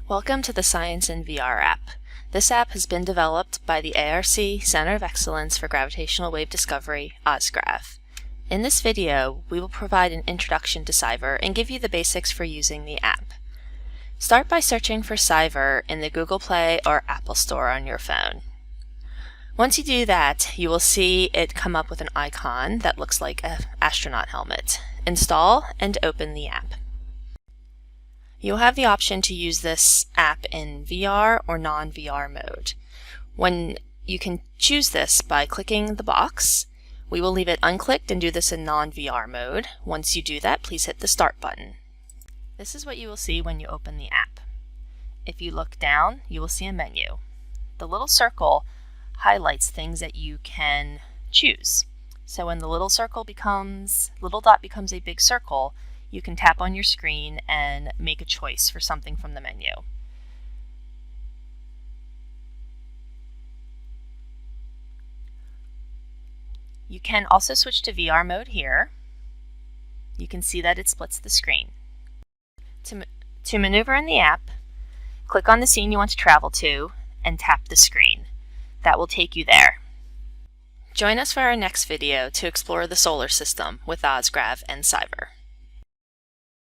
Welcome to the Science in VR app. This app has been developed by the ARC Center of Excellence for Gravitational Wave Discovery, OzGrav. In this video, we will provide an introduction to SciVR and give you the basics for using the app. Start by searching for SciVR in the Google Play or Apple Store on your phone. Once you do that, you will see it come up with an icon that looks like an astronaut helmet. Install and open the app. You'll have the option to use this app in VR or non-VR mode. You can choose this by clicking the box. We will leave it unclicked and do this in non-VR mode. Once you do that, please hit the Start button. This is what you will see when you open the app. If you look down, you will see a menu. The little circle highlights things that you can choose. So when the little dot becomes a big circle, you can tap on your screen and make a choice for something from the menu. You can also switch to VR mode here. You can see that it splits the screen. To maneuver in the app, click on the scene you want to travel to and tap the screen. That will take you there. Join us for our next video to explore the solar system with OzGrav and SciVR.